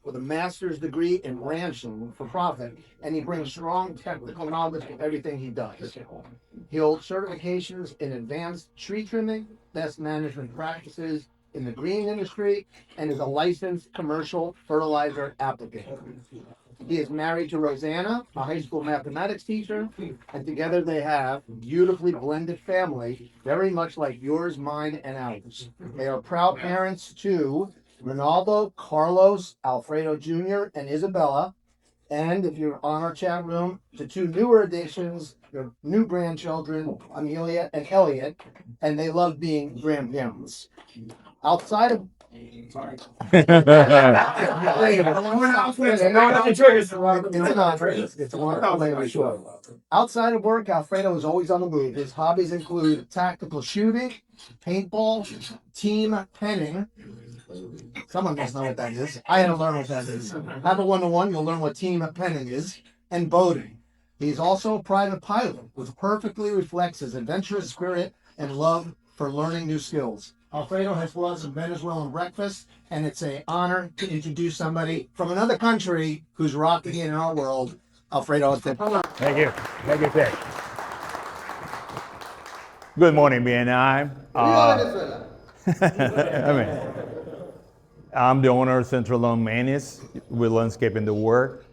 with a master's degree in ranching for profit, and he brings strong technical knowledge to everything he does. He holds certifications in advanced tree trimming, best management practices in the green industry, and is a licensed commercial fertilizer applicant. He is married to Rosanna, a high school mathematics teacher, and together they have a beautifully blended family, very much like yours, mine, and ours. They are proud parents to Ronaldo, Carlos, Alfredo Jr., and Isabella. And if you're on our chat room, the two newer additions, your new grandchildren, Amelia and Elliot, and they love being grandparents. Outside of sorry. It's an honor. It's a wonderful thing, I'm sure. Outside of work, Alfredo is always on the move. His hobbies include tactical shooting, paintball, team penning. Someone must know what that is. I had to learn what that is. Have a one-to-one, you'll learn what team penning is, and boating. He's also a private pilot, which perfectly reflects his adventurous spirit and love for learning new skills. Alfredo has loves of Venezuelan breakfast, and it's an honor to introduce somebody from another country who's rocking it in our world, Alfredo Atencio. Thank you. Thank you, Ted. Good morning, BNI. I mean, I'm the owner of Central Lawn Maintenance with landscaping the work.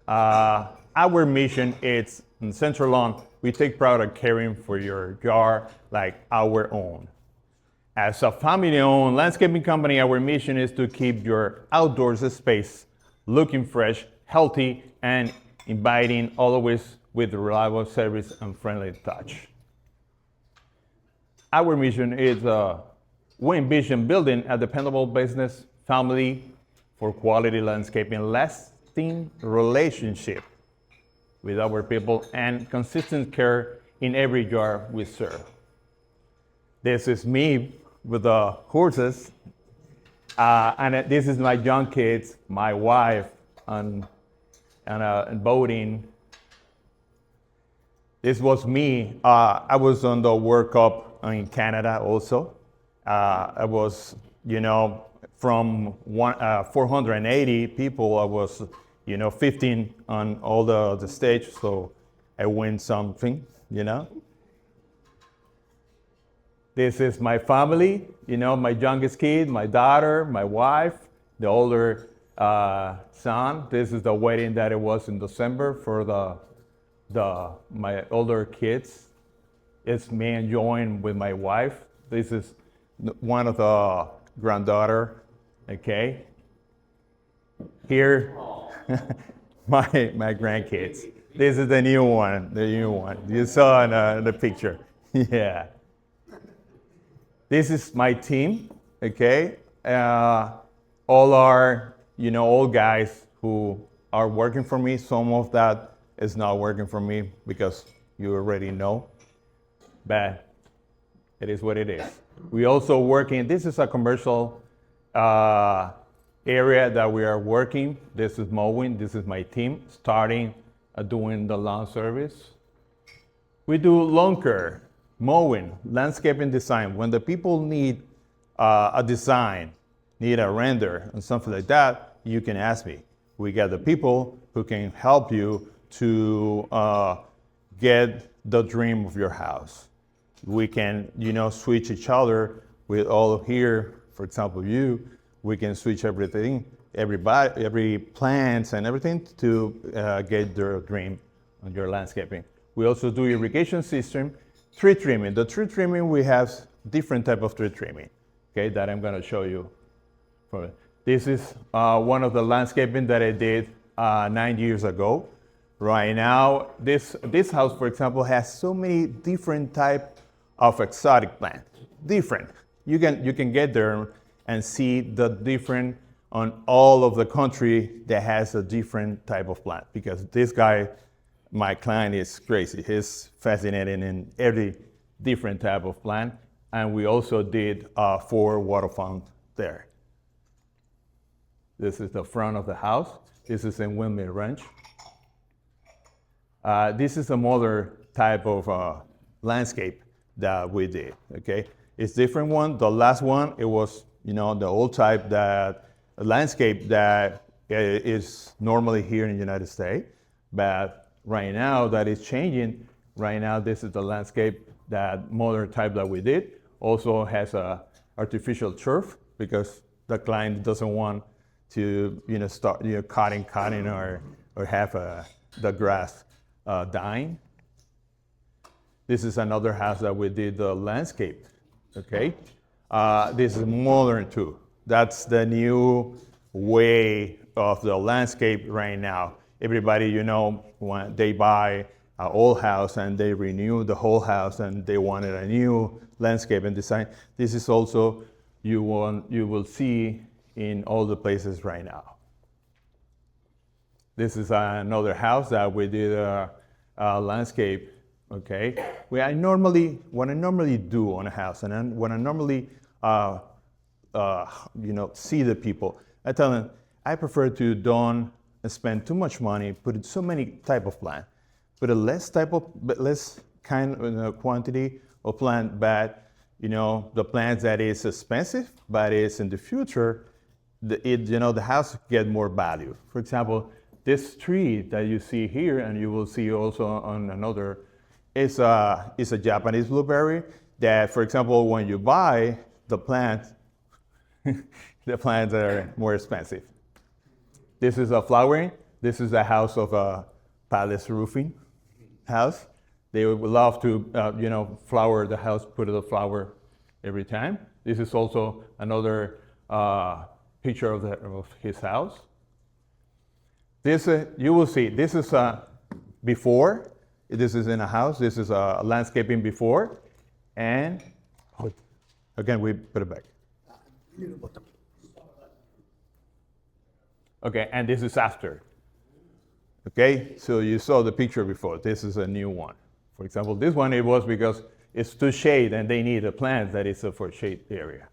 Our mission is in Central Lawn, we take pride of caring for your yard like our own. As a family-owned landscaping company, our mission is to keep your outdoors space looking fresh, healthy, and inviting, always with reliable service and friendly touch. Our mission is we envision building a dependable business family for quality landscaping, lasting relationship with our people, and consistent care in every yard we serve. This is me with the horses, and this is my young kids, my wife, and boating. This was me. I was on the World Cup in Canada also. I was, from 480 people, I was, 15 on all the stage, so I win something, This is my family, my youngest kid, my daughter, my wife, the older son. This is the wedding that it was in December for my older kids. It's me enjoying with my wife. This is one of the granddaughter, okay? Here, my grandkids. This is the new one. You saw in the picture, yeah. This is my team, okay? All are, old guys who are working for me. Some of that is not working for me because you already know, but it is what it is. We also working, this is a commercial area that we are working. This is mowing, this is my team, starting doing the lawn service. We do lawn care, mowing, landscaping design. When the people need a design, need a render and something like that, you can ask me. We got the people who can help you to get the dream of your house. We can, switch each other with all here. For example, we can switch everything, every plants and everything to get their dream on your landscaping. We also do irrigation system, tree trimming. The tree trimming, we have different type of tree trimming, okay, that I'm gonna show you. This is one of the landscaping that I did 9 years ago. Right now, this house, for example, has so many different type of exotic plants. Different. You can get there and see the different on all of the country that has a different type of plant. Because this guy, my client, is crazy. He's fascinated in every different type of plant. And we also did 4 water fountains there. This is the front of the house. This is in Windmill Ranch. This is another type of landscape that we did, okay? It's different one. The last one, it was, the old type that landscape that is normally here in the United States, but right now that is changing. Right now, this is the landscape that modern type that we did. Also has a artificial turf because the client doesn't want to start cutting or have the grass dying. This is another house that we did the landscape. Okay, this is modern too. That's the new way of the landscape right now. Everybody, when they buy an old house and they renew the whole house and they wanted a new landscape and design, this is also you will see in all the places right now. This is another house that we did a landscape. Okay, what I normally do on a house, and when I normally see the people, I tell them I prefer to don't spend too much money, put so many type of plant, put a less quantity of plant, but the plants that is expensive, but is in the future, the house get more value. For example, this tree that you see here, and you will see also on another, is a Japanese blueberry that, for example, when you buy the plant, the plants are more expensive. This is a flowering. This is a house of a palace roofing house. They would love to, flower the house, put the flower every time. This is also another picture of his house. This, you will see, this is before. This is in a house. This is a landscaping before. And again, we put it back. Okay, and this is after. Okay, so you saw the picture before. This is a new one. For example, this one, it was because it's too shade and they need a plant that is for shade area.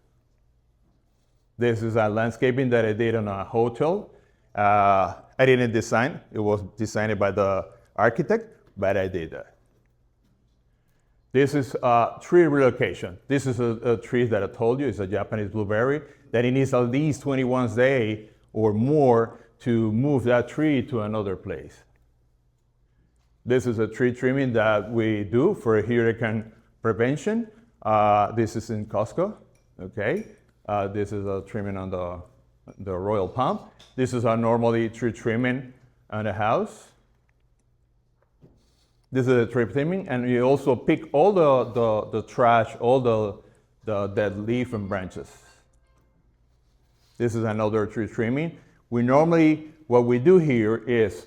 This is a landscaping that I did on a hotel. I didn't design. It was designed by the architect, but I did that. This is a tree relocation. This is a tree that I told you is a Japanese blueberry that it needs at least 21 days or more to move that tree to another place. This is a tree trimming that we do for hurricane prevention. This is in Costco, okay? This is a trimming on the Royal Palm. This is a normally tree trimming on the house. This is a tree trimming, and you also pick all the trash, all the dead leaf and branches. This is another tree trimming. We normally, what we do here is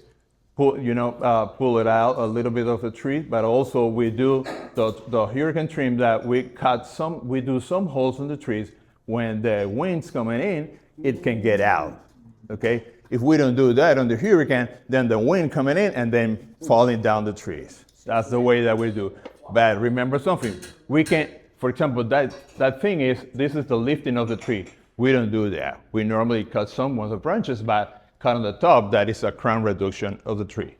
pull it out a little bit of the tree, but also we do the hurricane trim that we do some holes in the trees. When the wind's coming in, it can get out, okay? If we don't do that on the hurricane, then the wind coming in and then falling down the trees. That's the way that we do. But remember something, we can, for example, that thing is, this is the lifting of the tree. We don't do that. We normally cut some of the branches, but cut on the top, that is a crown reduction of the tree.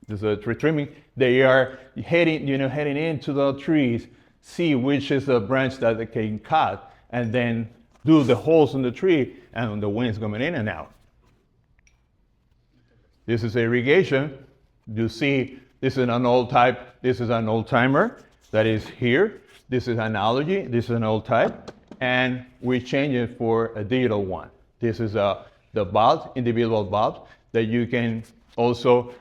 This is a tree trimming. They are heading into the trees, see which is the branch that they can cut, and then do the holes in the tree, and the wind's coming in and out. This is irrigation. You see, this is an old type. This is an old timer that is here. This is analogy. This is an old type, and we change it for a digital one. This is the bulb, individual bulbs, that you can also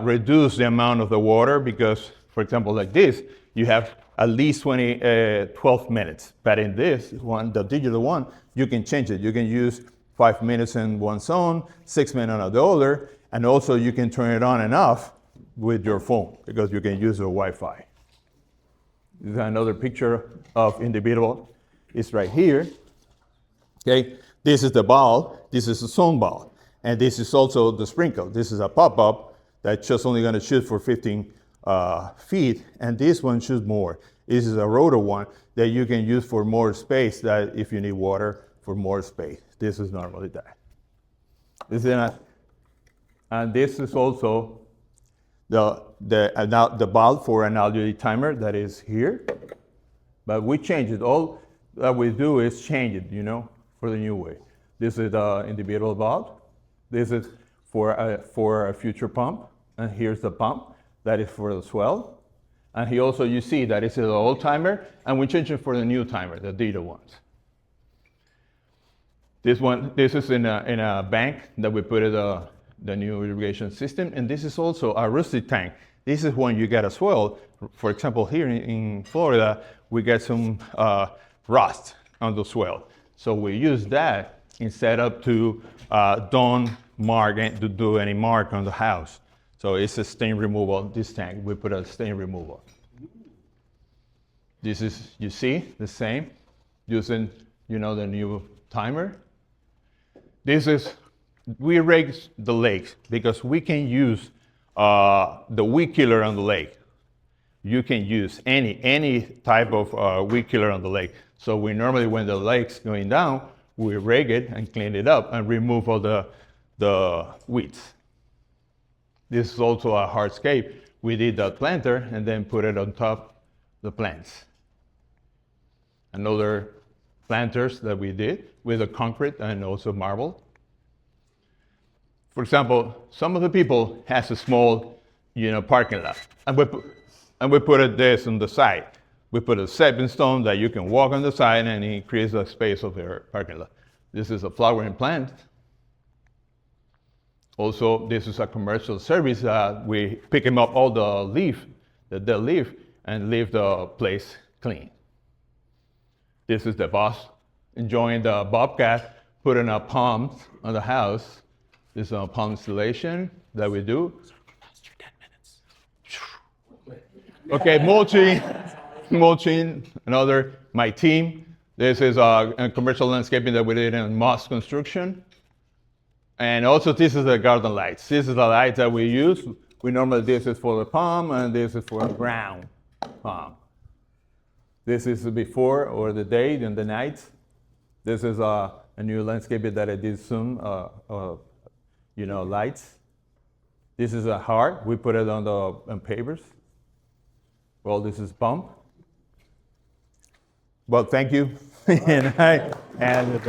reduce the amount of the water because, for example, like this, you have at least 12 minutes. But in this one, the digital one, you can change it. You can use 5 minutes in one zone, 6 minutes on the other, and also you can turn it on and off with your phone because you can use the Wi-Fi. This is another picture of individual. It's right here. Okay, this is the bulb. This is a zone bulb, and this is also the sprinkle. This is a pop-up that's just only going to shoot for 15 feet, and this one shoots more. This is a rotor one that you can use for more space. That if you need water for more space, this is normally that. This is and this is also the bulb for analogy timer that is here, but we change it. All that we do is change it, for the new way. This is the individual valve. This is for a future pump. And here's the pump. That is for the swell. And he also, you see that it's an old timer, and we change it for the new timer, the digital ones. This is in a bank that we put the new irrigation system, and this is also a rustic tank. This is when you get a swell. For example, here in Florida, we get some rust on the swell. So we use that instead of to don't do any mark on the house. So it's a stain removal, this tank, we put a stain removal. This is, you see, the same, using, the new timer. This is, we rake the lakes because we can use the weed killer on the lake. You can use any type of weed killer on the lake. So we normally, when the lake's going down, we rake it and clean it up and remove all the weeds. This is also a hardscape. We did the planter and then put it on top the plants. Another planters that we did with the concrete and also marble. For example, some of the people has a small, parking lot, and we put this on the side. We put a stepping stone that you can walk on the side and increase the space of your parking lot. This is a flowering plant. Also, this is a commercial service. We pick them up all the dead leaf, and leave the place clean. This is the boss enjoying the bobcat, putting up palms on the house. This is a palm installation that we do. Okay, mulching, another, my team. This is a commercial landscaping that we did in Moss Construction. And also, this is the garden lights. This is the lights that we use. We normally, this is for the palm, and this is for the ground palm. This is the before, or the day, and the night. This is a new landscaping that I did soon, lights. This is a heart. We put it on papers. Well, this is pump. Well, thank you. And